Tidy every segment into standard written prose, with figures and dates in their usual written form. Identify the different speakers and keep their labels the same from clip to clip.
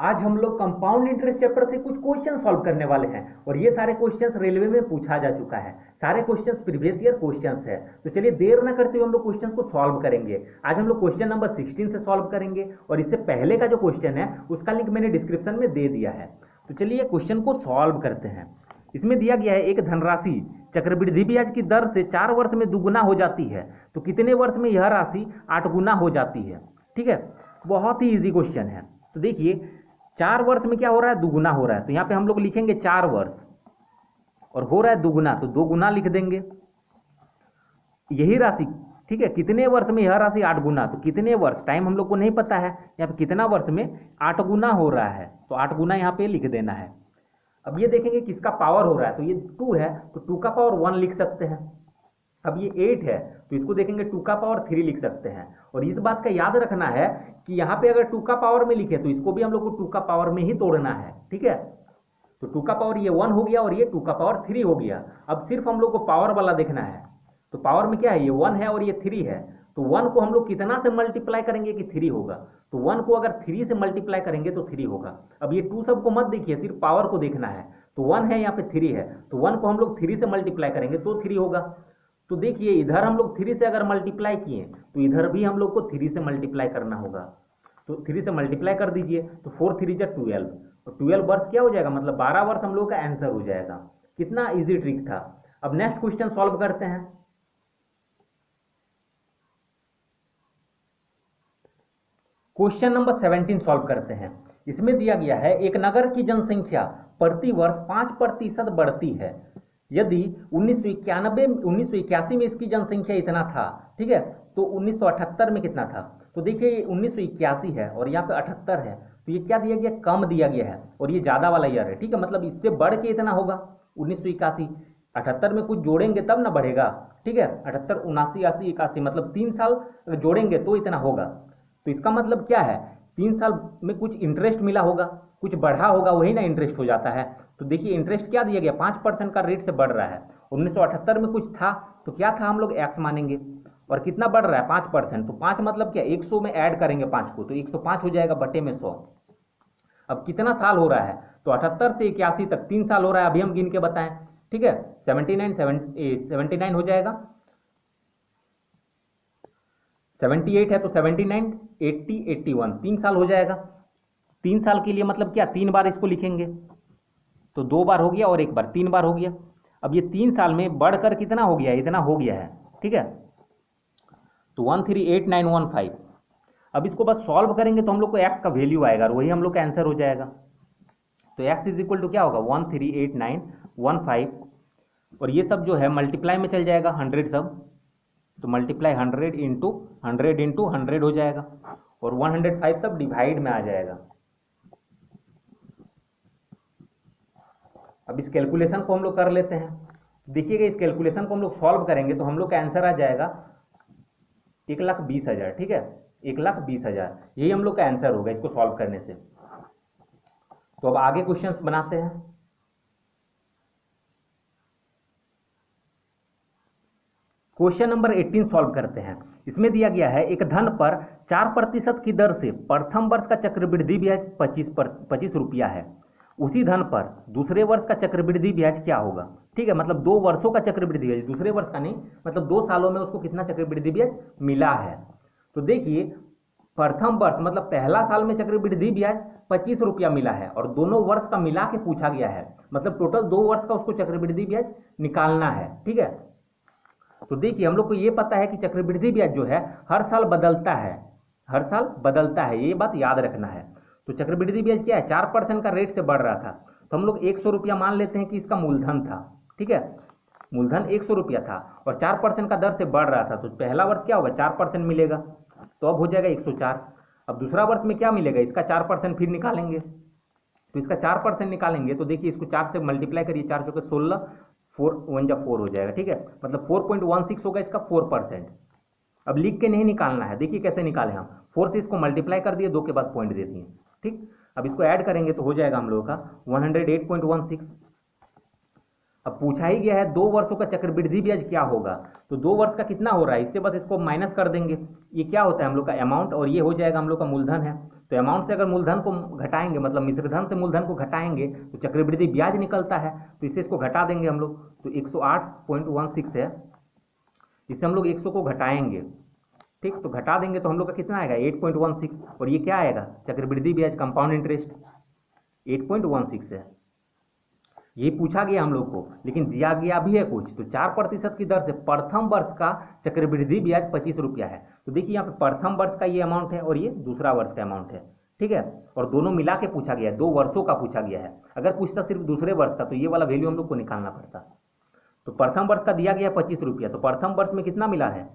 Speaker 1: आज हम लोग कंपाउंड इंटरेस्ट चैप्टर से कुछ क्वेश्चन सॉल्व करने वाले हैं और ये सारे क्वेश्चंस रेलवे में पूछा जा चुका है। सारे क्वेश्चंस प्रीवियस ईयर क्वेश्चंस है। तो चलिए देर ना करते हुए हम लोग क्वेश्चंस को सॉल्व करेंगे। आज हम लोग क्वेश्चन नंबर 16 से सॉल्व करेंगे और इससे पहले का जो क्वेश्चन है उसका लिंक मैंने डिस्क्रिप्शन में दे दिया है। तो चलिए क्वेश्चन को सॉल्व करते हैं। इसमें दिया गया है एक धनराशि चक्रवृद्धि ब्याज की दर से 4 वर्ष में दुगुना हो जाती है, तो कितने वर्ष में यह राशि 8 गुना हो जाती है। ठीक है, बहुत ही इजी क्वेश्चन है। तो देखिए 4 वर्ष में क्या हो रहा है, दुगुना हो रहा है। तो यहाँ पे हम लोग लिखेंगे 4 वर्ष और हो रहा है दुगुना, तो 2 गुना लिख देंगे यही राशि। ठीक है, कितने वर्ष में यह राशि 8 गुना, तो कितने वर्ष, टाइम हम लोग को नहीं पता है, यहाँ पे कितना वर्ष में 8 गुना हो रहा है, तो 8 गुना यहाँ पे लिख देना है। अब ये देखेंगे किसका पावर हो रहा है, तो ये 2 है तो 2 का पावर 1 लिख सकते हैं। अब ये 8 है तो इसको देखेंगे 2 का पावर 3 लिख सकते हैं। और इस बात का याद रखना है कि यहाँ पे अगर 2 का पावर में लिखे तो इसको भी हम लोग को 2 का पावर में ही तोड़ना है। ठीक है, तो 2 का पावर ये 1 हो गया और ये 2 का पावर 3 हो गया। अब सिर्फ हम लोग को पावर वाला देखना है। तो पावर में क्या है, ये 1 है और ये 3 है, तो 1 को हम लोग कितना से मल्टीप्लाई करेंगे कि 3 होगा। तो 1 को अगर 3 से मल्टीप्लाई करेंगे तो 3 होगा। अब ये 2 सबको मत देखिए, सिर्फ पावर को देखना है। तो 1 है यहाँ पे 3 है, तो 1 को हम लोग 3 से मल्टीप्लाई करेंगे तो 3 होगा। तो देखिए इधर हम लोग 3 से अगर मल्टीप्लाई किए तो इधर भी हम लोग को 3 से मल्टीप्लाई करना होगा। तो 3 से मल्टीप्लाई कर दीजिए तो 4 3 जा 12, तो 12 वर्ष क्या हो जाएगा, मतलब 12 वर्ष हम लोग का आंसर हो जाएगा। कितना इजी ट्रिक था। अब नेक्स्ट क्वेश्चन सॉल्व करते हैं। क्वेश्चन नंबर 17 सॉल्व करते हैं। इसमें दिया गया है एक नगर की जनसंख्या प्रति वर्ष 5% बढ़ती है। यदि 1981 में इसकी जनसंख्या इतना था, ठीक है, तो 1978 में कितना था। तो देखिए 1981 है और यहाँ पे 78 है, तो ये क्या दिया गया, कम दिया गया है और ये ज़्यादा वाला ईयर है। ठीक है, मतलब इससे बढ़ के इतना होगा 1981। 78 में कुछ जोड़ेंगे तब ना बढ़ेगा। ठीक है, 78 79 80 81, मतलब 3 साल जोड़ेंगे तो इतना होगा। तो इसका मतलब क्या है, 3 साल में कुछ इंटरेस्ट मिला होगा, कुछ बढ़ा होगा, वही ना इंटरेस्ट हो जाता है। तो देखिए इंटरेस्ट क्या दिया गया, 5% का रेट से बढ़ रहा है। 1978 में कुछ था तो क्या था, हम लोग एक्स मानेंगे, और कितना बढ़ रहा है 5%, तो 5 मतलब क्या, 100 में ऐड करेंगे 5 को तो 105 हो जाएगा बटे में 100। अब कितना साल हो रहा है, तो 78 से 81 तक 3 साल हो रहा है, अभी हम गिन के बताएं। ठीक है, 79 हो जाएगा, 78 है तो 79 80 81, 3 साल हो जाएगा। 3 साल के लिए मतलब क्या, 3 बार इसको लिखेंगे, तो 2 बार हो गया और 1 बार, 3 बार हो गया। अब ये 3 साल में बढ़कर कितना हो गया, इतना हो गया है। ठीक है, तो 138915। अब इसको बस सॉल्व करेंगे तो हम लोग को एक्स का वैल्यू आएगा और वही हम लोग का आंसर हो जाएगा। तो एक्स इज इक्वल टू क्या होगा, 138915, और ये सब जो है मल्टीप्लाई में चल जाएगा 100 सब, तो मल्टीप्लाई 100 इंटू 100 हो जाएगा और 105 सब डिवाइड में आ जाएगा। अब इस कैलकुलेशन को हम लोग कर लेते हैं। देखिएगा इस कैलकुलेशन को हम लोग सॉल्व करेंगे तो हम लोग का आंसर आ जाएगा 1,20,000। ठीक है, 1,20,000 यही हम लोग का आंसर होगा इसको सॉल्व करने से। तो अब आगे क्वेश्चंस बनाते हैं। क्वेश्चन नंबर 18 सॉल्व करते हैं। इसमें दिया गया है एक धन पर 4% की दर से प्रथम वर्ष का चक्रवृद्धि ब्याज 25 रुपया है। उसी धन पर दूसरे वर्ष का चक्रवृद्धि ब्याज क्या होगा। ठीक है, मतलब 2 वर्षों का चक्रवृद्धि ब्याज, दूसरे वर्ष का नहीं, मतलब 2 सालों में उसको कितना चक्रवृद्धि ब्याज मिला है। तो देखिए प्रथम वर्ष मतलब पहला साल में चक्रवृद्धि ब्याज 25 रुपया मिला है और दोनों वर्ष का मिला के पूछा गया है, मतलब टोटल 2 वर्ष का उसको चक्रवृद्धि ब्याज निकालना है। ठीक है, तो देखिए हम लोग को ये पता है कि चक्रवृद्धि ब्याज जो है हर साल बदलता है, हर साल बदलता है, ये बात याद रखना है। तो चक्रवृद्धि ब्याज क्या है, 4% का रेट से बढ़ रहा था, तो हम लोग 100 रुपया मान लेते हैं कि इसका मूलधन था। ठीक है, मूलधन 100 रुपया था और 4% का दर से बढ़ रहा था, तो पहला वर्ष क्या होगा, 4% मिलेगा, तो अब हो जाएगा 104। अब दूसरा वर्ष में क्या मिलेगा, इसका 4% फिर निकालेंगे, तो इसका 4% निकालेंगे तो देखिए इसको 4 से मल्टीप्लाई करिए, 4 चौके 16, 4 1 जा 4 हो जाएगा। ठीक है, मतलब 4.16 होगा इसका 4%। अब लिख के नहीं निकालना है, देखिए कैसे निकालें हम, 4 से इसको मल्टीप्लाई कर दिए, 2 के बाद पॉइंट दे दिए। ठीक, अब इसको ऐड करेंगे तो हो जाएगा हम लोगों का 108.16। अब पूछा ही गया है 2 वर्षों का चक्रवृद्धि ब्याज क्या होगा, तो 2 वर्ष का कितना हो रहा है, इससे बस इसको माइनस कर देंगे, ये क्या होता है हम लोग का अमाउंट, और ये हो जाएगा हम लोग का मूलधन है। तो अमाउंट से अगर मूलधन को घटाएंगे, मतलब मिश्रधन से मूलधन को घटाएंगे तो चक्रवृद्धि ब्याज निकलता है, तो इससे इसको घटा देंगे हम लोग, तो 108.16 है, इससे हम लोग 100 को घटाएंगे, ठीक, तो घटा देंगे तो हम लोग का कितना आएगा 8.16, और ये क्या आएगा चक्रवृद्धि ब्याज कंपाउंड इंटरेस्ट 8.16 है। ये पूछा गया हम लोग को, लेकिन दिया गया भी है कुछ, तो 4% की दर से प्रथम वर्ष का चक्रवृद्धि ब्याज 25 रुपया है। तो देखिए यहाँ पे प्रथम वर्ष का ये अमाउंट है और ये दूसरा वर्ष का अमाउंट है, ठीक है, और दोनों मिला के पूछा गया है, 2 वर्षों का पूछा गया है। अगर पूछता सिर्फ दूसरे वर्ष का तो ये वाला वैल्यू हम लोग को निकालना पड़ता। तो प्रथम वर्ष का दिया गया 25 रुपया, तो प्रथम वर्ष में कितना मिला है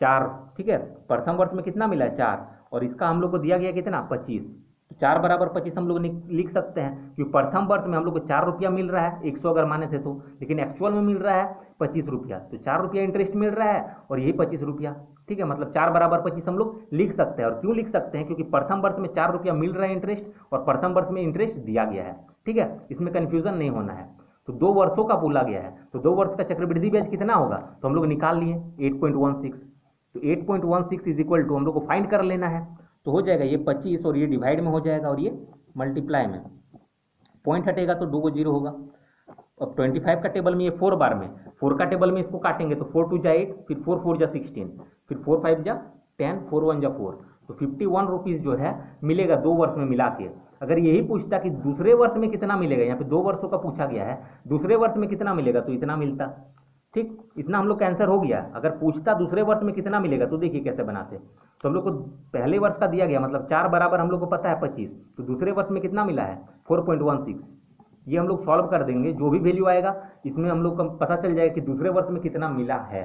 Speaker 1: 4, ठीक है, प्रथम वर्ष में कितना मिला है 4, और इसका हम लोग को दिया गया कितना 25, तो 4 बराबर 25 हम लोग लिख सकते हैं, क्योंकि प्रथम वर्ष में हम लोग को 4 रुपया मिल रहा है 100 अगर माने थे तो, लेकिन एक्चुअल में मिल रहा है 25 रुपया, तो 4 रुपया इंटरेस्ट मिल रहा है और यही 25 रुपया, ठीक है, मतलब 4 बराबर 25 हम लोग लिख सकते हैं। और क्यों लिख सकते हैं, क्योंकि प्रथम वर्ष में 4 रुपया मिल रहा है इंटरेस्ट और प्रथम वर्ष में इंटरेस्ट दिया गया है, ठीक है, इसमें कन्फ्यूजन नहीं होना है। तो 2 वर्षों का बोला गया है, तो 2 वर्ष का चक्रवृद्धि ब्याज कितना होगा, तो हम लोग निकाल लिए 8.16, तो 8.16 इज इक्वल टू हम लोग को फाइंड कर लेना है, तो हो जाएगा ये 25 और ये डिवाइड में हो जाएगा और ये मल्टीप्लाई में, पॉइंट हटेगा तो 2 को 0 होगा। अब 25 का टेबल में ये 4 बार में, 4 का टेबल में इसको काटेंगे तो 4 2 जा 8, फिर 4 4 जा 16, फिर 4 5 जा 10, 4 1 जा 4, तो 51 रुपीज़ जो है मिलेगा 2 वर्ष में मिला के। अगर यही पूछता कि दूसरे वर्ष में कितना मिलेगा, यहाँ पे 2 वर्षों का पूछा गया है, दूसरे वर्ष में कितना मिलेगा तो इतना मिलता, ठीक, इतना हम लोग का आंसर हो गया। अगर पूछता दूसरे वर्ष में कितना मिलेगा तो देखिए कैसे बनाते, तो हम लोग को पहले वर्ष का दिया गया, मतलब 4 बराबर हम लोग को पता है 25, तो दूसरे वर्ष में कितना मिला है 4.16, ये हम लोग सॉल्व कर देंगे, जो भी वैल्यू आएगा इसमें हम लोग को पता चल जाएगा कि दूसरे वर्ष में कितना मिला है,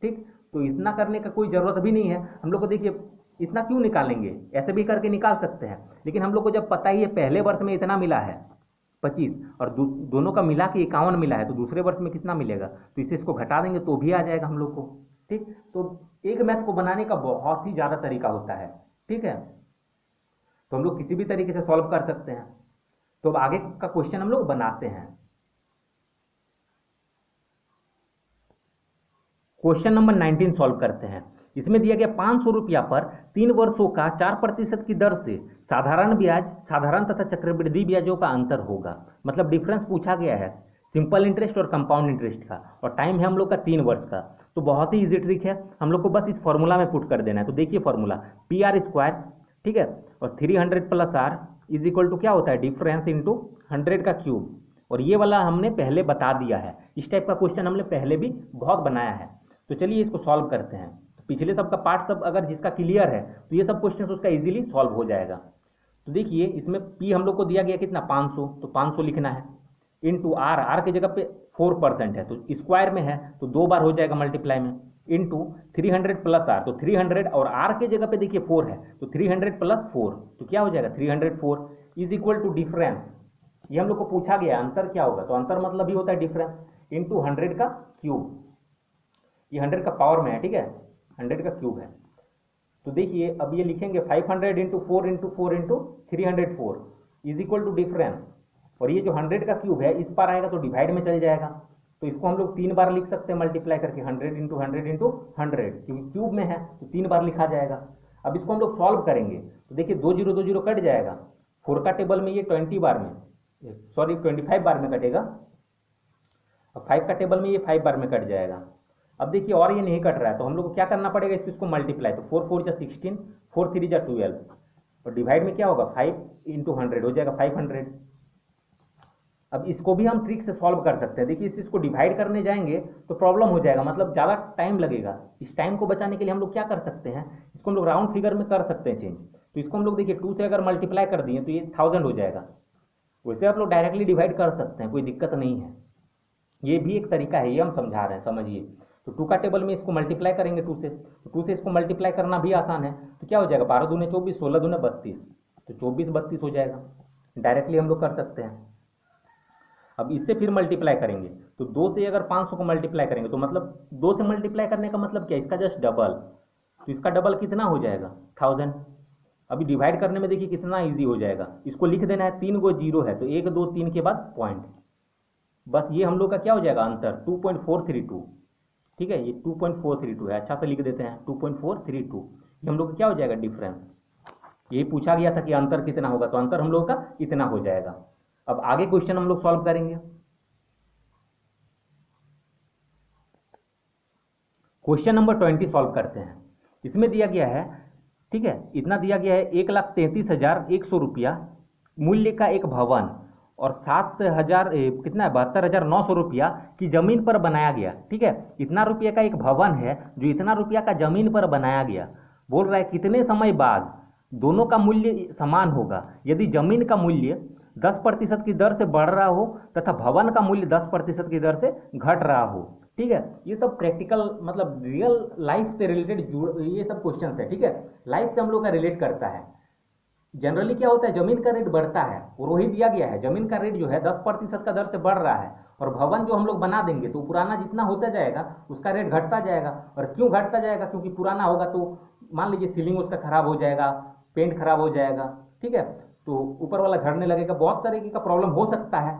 Speaker 1: ठीक। तो इतना करने का कोई ज़रूरत भी नहीं है हम लोग को, देखिए इतना क्यों निकालेंगे, ऐसे भी करके निकाल सकते हैं, लेकिन हम लोग को जब पता ही है पहले वर्ष में इतना मिला है 25 और दोनों का मिला के 51 मिला है, तो दूसरे वर्ष में कितना मिलेगा, तो इससे इसको घटा देंगे तो भी आ जाएगा हम लोग को, ठीक। तो एक मैथ को बनाने का बहुत ही ज़्यादा तरीका होता है, ठीक है, तो हम लोग किसी भी तरीके से सॉल्व कर सकते हैं। तो अब आगे का क्वेश्चन हम लोग बनाते हैं। क्वेश्चन नंबर 19 सॉल्व करते हैं। इसमें दिया गया 500 रुपया पर 3 वर्षों का 4% की दर से साधारण ब्याज, साधारण तथा चक्रवृद्धि ब्याजों का अंतर होगा, मतलब डिफरेंस पूछा गया है सिंपल इंटरेस्ट और कंपाउंड इंटरेस्ट का, और टाइम है हम लोग का 3 वर्ष का। तो बहुत ही इजी ट्रिक है, हम लोग को बस इस फॉर्मूला में पुट कर देना है। तो देखिए फॉर्मूला PR², ठीक है, और 300 + R इज इक्वल टू क्या होता है डिफरेंस इंटू 100 का क्यूब, और ये वाला हमने पहले बता दिया है, इस टाइप का क्वेश्चन हमने पहले भी बहुत बनाया है। तो चलिए इसको सॉल्व करते हैं। तो पिछले सब का पार्ट सब अगर जिसका क्लियर है तो ये सब क्वेश्चन उसका इजीली सॉल्व हो जाएगा। तो देखिए इसमें P हम लोग को दिया गया कितना 500, तो 500 लिखना है, इंटू R की जगह पे 4% है तो स्क्वायर में है तो 2 बार हो जाएगा मल्टीप्लाई में, इंटू 300 + R, तो 300 और R के जगह पे देखिए 4 है तो 300 + 4, तो क्या हो जाएगा 304 इज इक्वल टू डिफरेंस, ये हम लोग को पूछा गया अंतर क्या होगा, तो अंतर मतलब ही होता है डिफरेंस, इंटू 100 का क्यूब, ये 100 का पावर में है, ठीक है, 100 का क्यूब है। तो देखिए अब ये लिखेंगे 500 × 4 × 4 × 304 इज इक्वल टू डिफरेंस, और ये जो 100 का क्यूब है इस पर आएगा तो डिवाइड में चल जाएगा, तो इसको हम लोग 3 बार लिख सकते हैं मल्टीप्लाई करके 100 × 100 × 100, क्योंकि क्यूब में है तो 3 बार लिखा जाएगा। अब इसको हम लोग सॉल्व करेंगे तो देखिए 2 0 2 0 कट जाएगा, 4 का टेबल में ये 25 बार में कटेगा, और 5 का टेबल में ये 5 बार में कट जाएगा। अब देखिए और ये नहीं कट रहा है तो हम लोग को क्या करना पड़ेगा, इसको मल्टीप्लाई, तो 4 4 जा 16, 4 3 जा 12, और डिवाइड में क्या होगा 5 × 100 हो जाएगा 500। अब इसको भी हम ट्रिक से सॉल्व कर सकते हैं। देखिए इसको डिवाइड करने जाएंगे तो प्रॉब्लम हो जाएगा, मतलब ज़्यादा टाइम लगेगा। इस टाइम को बचाने के लिए हम लोग क्या कर सकते हैं, इसको हम लोग राउंड फिगर में कर सकते हैं चेंज। तो इसको हम लोग देखिए 2 से अगर मल्टीप्लाई कर दिए तो ये 1000 हो जाएगा, वैसे आप लोग डायरेक्टली डिवाइड कर सकते हैं, कोई दिक्कत नहीं है, ये भी एक तरीका है, ये हम समझा रहे हैं, समझिए। तो 2 का टेबल में इसको मल्टीप्लाई करेंगे 2 से, तो 2 से इसको मल्टीप्लाई करना भी आसान है, तो क्या हो जाएगा 12 दूने 24, 16 दूने 32, तो 24 32 हो जाएगा, डायरेक्टली हम लोग कर सकते हैं। अब इससे फिर मल्टीप्लाई करेंगे तो 2 से अगर 500 को मल्टीप्लाई करेंगे तो मतलब 2 से मल्टीप्लाई करने का मतलब क्या, इसका जस्ट डबल, तो इसका डबल कितना हो जाएगा 1000। अभी डिवाइड करने में देखिए कितना इजी हो जाएगा, इसको लिख देना है, 3 को 0 है तो 1 2 3 के बाद पॉइंट, बस ये हम लोग का क्या हो जाएगा अंतर 2.432, ठीक है, ये 2.432 है, अच्छा से लिख देते हैं 2.432, ये हम लोग का क्या हो जाएगा डिफरेंस। ये पूछा गया था कि अंतर कितना होगा, तो अंतर हम लोग का इतना हो जाएगा। अब आगे क्वेश्चन हम लोग सॉल्व करेंगे। क्वेश्चन नंबर 20 सॉल्व करते हैं। इसमें दिया गया है, ठीक है, इतना दिया गया है, 1,33,100 रुपया मूल्य का एक भवन और 7,000 कितना है 72,900 रुपया की जमीन पर बनाया गया। ठीक है, इतना रुपये का एक भवन है जो इतना रुपया का जमीन पर बनाया गया। बोल रहा है कितने समय बाद दोनों का मूल्य समान होगा यदि जमीन का मूल्य 10% की दर से बढ़ रहा हो तथा भवन का मूल्य 10% की दर से घट रहा हो। ठीक है, ये सब प्रैक्टिकल मतलब रियल लाइफ से रिलेटेड ये सब क्वेश्चंस है। ठीक है, लाइफ से हम लोग का रिलेट करता है। जनरली क्या होता है, जमीन का रेट बढ़ता है और वही दिया गया है, जमीन का रेट जो है 10% का दर से बढ़ रहा है और भवन जो हम लोग बना देंगे तो पुराना जितना होता जाएगा उसका रेट घटता जाएगा। और क्यों घटता जाएगा, क्योंकि पुराना होगा तो मान लीजिए सीलिंग उसका खराब हो जाएगा, पेंट खराब हो जाएगा। ठीक है, तो ऊपर वाला झड़ने लगेगा, बहुत तरीके का प्रॉब्लम हो सकता है।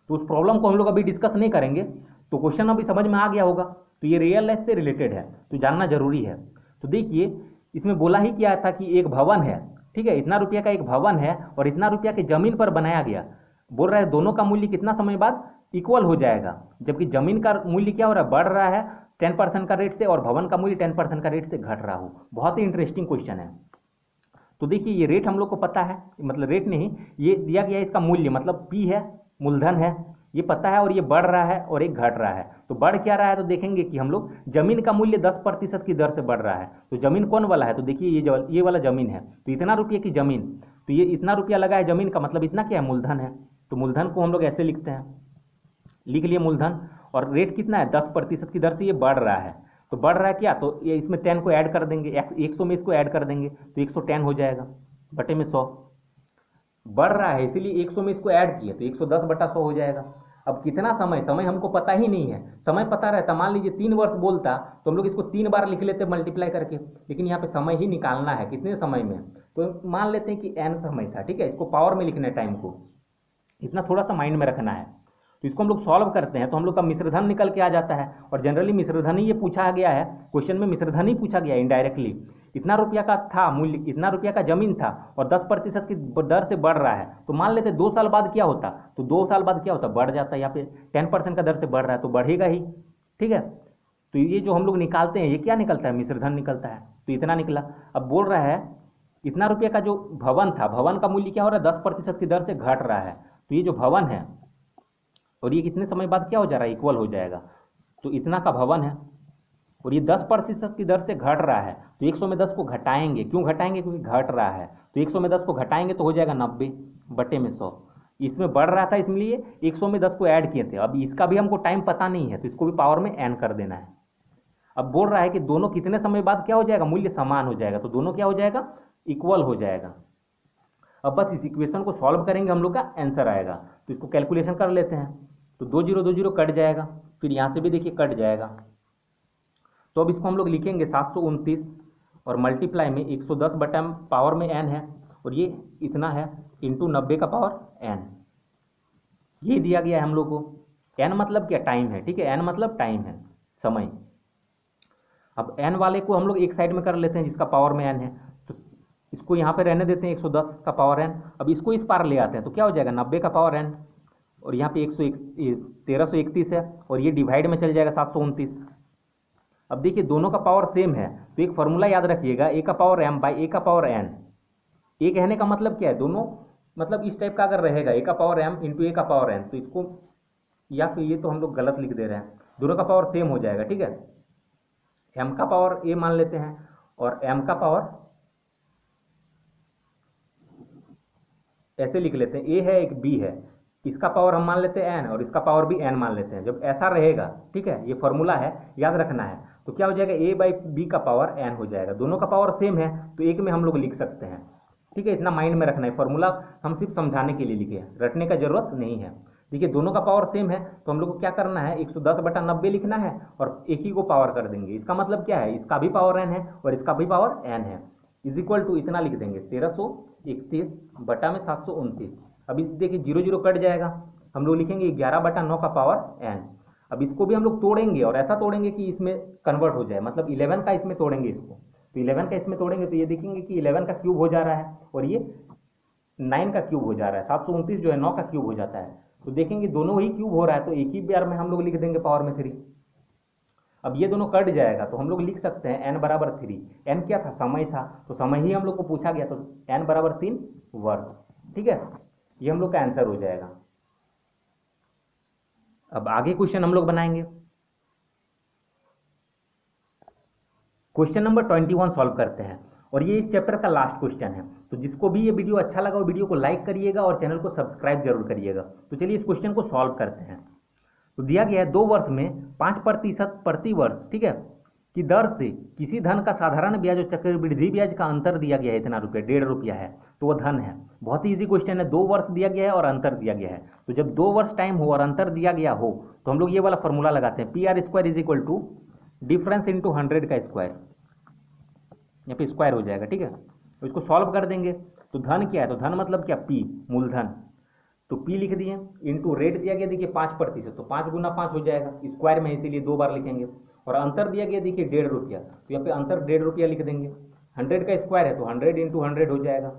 Speaker 1: तो उस प्रॉब्लम को हम लोग अभी डिस्कस नहीं करेंगे। तो क्वेश्चन अभी समझ में आ गया होगा, तो ये रियल लाइफ से रिलेटेड है तो जानना जरूरी है। तो देखिए इसमें बोला ही क्या था कि एक भवन है, ठीक है, इतना रुपया का एक भवन है और इतना रुपया की जमीन पर बनाया गया। बोल रहा है दोनों का मूल्य कितना समय बाद इक्वल हो जाएगा, जबकि जमीन का मूल्य क्या हो रहा है, बढ़ रहा है 10% का रेट से और भवन का मूल्य 10% का रेट से घट रहा हो। बहुत ही इंटरेस्टिंग क्वेश्चन है। तो देखिए ये रेट हम लोग को पता है, मतलब रेट नहीं, ये दिया गया है इसका मूल्य, मतलब पी है, मूलधन है, ये पता है, और ये बढ़ रहा है और एक घट रहा है। तो बढ़ क्या रहा है, तो देखेंगे कि हम लोग जमीन का मूल्य 10% की दर से बढ़ रहा है। तो जमीन कौन वाला है, तो देखिए ये वाला जमीन है, तो इतना रुपये की जमीन, तो ये इतना रुपया लगा है जमीन का, मतलब इतना क्या है, मूलधन है। तो मूलधन को हम लोग ऐसे लिखते हैं, लिख लिए मूलधन, और रेट कितना है 10% की दर से ये बढ़ रहा है। तो बढ़ रहा है क्या, तो ये इसमें 10 को ऐड कर देंगे, 100 में इसको ऐड कर देंगे तो 110 हो जाएगा बटे में 100। बढ़ रहा है इसीलिए 100 में इसको ऐड किए तो 110/100 हो जाएगा। अब कितना समय, समय हमको पता ही नहीं है। समय पता रहता, मान लीजिए 3 वर्ष बोलता तो हम लोग इसको 3 बार लिख लेते मल्टीप्लाई करके, लेकिन यहाँ पे समय ही निकालना है कितने समय में, तो मान लेते हैं कि n समय था। ठीक है, इसको पावर में लिखना है टाइम को, इतना थोड़ा सा माइंड में रखना है। तो इसको हम लोग सॉल्व करते हैं तो हम लोग का मिश्रधन निकल के आ जाता है, और जनरली मिश्रधन ही ये पूछा गया है, क्वेश्चन में मिश्रधन ही पूछा गया है इनडायरेक्टली। इतना रुपया का था मूल्य, इतना रुपया का जमीन था और 10% की दर से बढ़ रहा है, तो मान लेते 2 साल बाद क्या होता, तो 2 साल बाद क्या होता, बढ़ जाता है। यहाँ पे 10% का दर से बढ़ रहा है तो बढ़ेगा ही। ठीक है, तो ये जो हम लोग निकालते हैं ये क्या निकलता है, मिश्रधन निकलता है, तो इतना निकला। अब बोल रहा है इतना रुपये का जो भवन था, भवन का मूल्य क्या हो रहा है, 10% की दर से घट रहा है। तो ये जो भवन है और ये कितने समय बाद क्या हो जा रहा है, इक्वल हो जाएगा। तो इतना का भवन है और ये 10% की दर से घट रहा है, तो 100 में 10 को घटाएंगे, क्यों घटाएंगे, क्योंकि घट रहा है, तो 100 में 10 को घटाएंगे तो हो जाएगा 90 बटे में 100। इसमें बढ़ रहा था इसलिए 100 में 10 को ऐड किए थे। अब इसका भी हमको टाइम पता नहीं है तो इसको भी पावर में n कर देना है। अब बोल रहा है कि दोनों कितने समय बाद क्या हो जाएगा, मूल्य समान हो जाएगा, तो दोनों क्या हो जाएगा, इक्वल हो जाएगा। अब बस इस इक्वेशन को सॉल्व करेंगे, हम लोग का आंसर आएगा। तो इसको कैलकुलेशन कर लेते हैं, तो 2 0 2 0 कट जाएगा, फिर यहाँ से भी देखिए कट जाएगा। तो अब इसको हम लोग लिखेंगे 729 और मल्टीप्लाई में 110 बटा पावर में n है, और ये इतना है इंटू 90 का पावर n, ये दिया गया है हम लोग को। n मतलब क्या, टाइम है। ठीक है, n मतलब टाइम है, समय। अब n वाले को हम लोग एक साइड में कर लेते हैं जिसका पावर में n है, तो इसको यहाँ पे रहने देते हैं 110 का पावर n। अब इसको इस पार ले आते हैं तो क्या हो जाएगा, 90 का पावर n, और यहाँ पे 1331 है और ये डिवाइड में चल जाएगा 729। अब देखिए दोनों का पावर सेम है तो एक फॉर्मूला याद रखिएगा, a का पावर m बाई a का पावर n। a कहने का मतलब क्या है, दोनों मतलब इस टाइप का अगर रहेगा a का पावर m इंटू a का पावर n, तो इसको, या फिर ये तो हम लोग गलत लिख दे रहे हैं, दोनों का पावर सेम हो जाएगा। ठीक है, m का पावर a मान लेते हैं और m का पावर ऐसे लिख लेते हैं, a है एक b है, इसका पावर हम मान लेते हैं n और इसका पावर भी n मान लेते हैं। जब ऐसा रहेगा, ठीक है, ये फॉर्मूला है याद रखना है, तो क्या हो जाएगा, a बाई बी का पावर n हो जाएगा। दोनों का पावर सेम है तो एक में हम लोग लिख सकते हैं। ठीक है, इतना माइंड में रखना है, फॉर्मूला हम सिर्फ समझाने के लिए लिखे, रटने का जरूरत नहीं है। देखिए दोनों का पावर सेम है तो हम लोग को क्या करना है, 110 बटा 90 लिखना है और एक ही को पावर कर देंगे। इसका मतलब क्या है, इसका भी पावर n है और इसका भी पावर n है, इज इक्वल टू इतना लिख देंगे 1331 बटा में 729। अब इस देखिए 0 0 कट जाएगा, हम लोग लिखेंगे 11 बटा 9 का पावर n। अब इसको भी हम लोग तोड़ेंगे और ऐसा तोड़ेंगे कि इसमें कन्वर्ट हो जाए, मतलब 11 का इसमें तोड़ेंगे इसको, तो 11 का इसमें तोड़ेंगे तो ये देखेंगे कि 11 का क्यूब हो जा रहा है और ये 9 का क्यूब हो जा रहा है। 729 जो है 9 का क्यूब हो जाता है। तो देखेंगे दोनों ही क्यूब हो रहा है तो एक ही बार में हम लोग लिख देंगे पावर में 3। अब ये दोनों कट जाएगा तो हम लोग लिख सकते हैं n बराबर 3। n क्या था? समय था, तो समय ही हम लोग को पूछा गया, तो n बराबर 3 वर्ष। ठीक है, ये हम लोग का आंसर हो जाएगा। अब आगे क्वेश्चन हम लोग बनाएंगे। क्वेश्चन नंबर 21 सॉल्व करते हैं और ये इस चैप्टर का लास्ट क्वेश्चन है। तो जिसको भी ये वीडियो अच्छा लगा वो वीडियो को लाइक करिएगा और चैनल को सब्सक्राइब जरूर करिएगा। तो चलिए इस क्वेश्चन को सॉल्व करते हैं। तो दिया गया है 2 वर्ष में 5% प्रति वर्ष, ठीक है, की दर से किसी धन का साधारण ब्याज और चक्रवृद्धि ब्याज का अंतर दिया गया है, इतना रुपया, 1.5 रुपया है, तो वो धन है। बहुत ही इजी क्वेश्चन है। 2 वर्ष दिया गया है और अंतर दिया गया है, तो जब 2 वर्ष टाइम हो और अंतर दिया गया हो तो हम लोग ये वाला फॉर्मूला लगाते हैं, PR² is equal to difference into 100 का स्क्वायर, यहाँ पे स्क्वायर हो जाएगा। ठीक है, तो इसको सॉल्व कर देंगे। तो धन क्या है? तो धन मतलब क्या? P, मूलधन। तो P लिख दिए, इंटू रेट दिया गया देखिए 5%, तो 5 गुना 5 हो जाएगा, स्क्वायर में इसीलिए 2 बार लिखेंगे। और अंतर दिया गया देखिए 1.5 रुपया, तो यहाँ पे अंतर 1.5 रुपया लिख देंगे। 100 का स्क्वायर है तो 100 इंटू 100 हो जाएगा।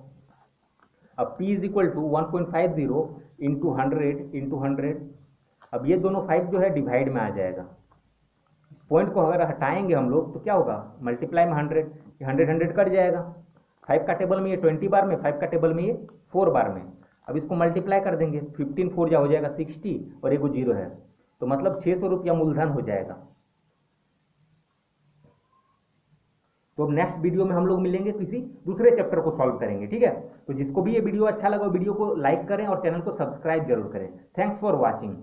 Speaker 1: अब P is equal to 1.50 into 100 into 100। अब ये दोनों 5 जो है डिवाइड में आ जाएगा। पॉइंट को अगर हटाएंगे हम लोग तो क्या होगा? मल्टीप्लाई में 100, 100 कट जाएगा। 5 का टेबल में ये 20 बार में, 5 का टेबल में ये 4 बार में। अब इसको मल्टीप्लाई कर देंगे, 15 4 जा हो जाएगा 60 और एगो 0 है, तो मतलब 600 रुपया मूलधन हो जाएगा। तो अब नेक्स्ट वीडियो में हम लोग मिलेंगे, किसी दूसरे चैप्टर को सॉल्व करेंगे। ठीक है, तो जिसको भी ये वीडियो अच्छा लगा वीडियो को लाइक करें और चैनल को सब्सक्राइब जरूर करें। Thanks for watching.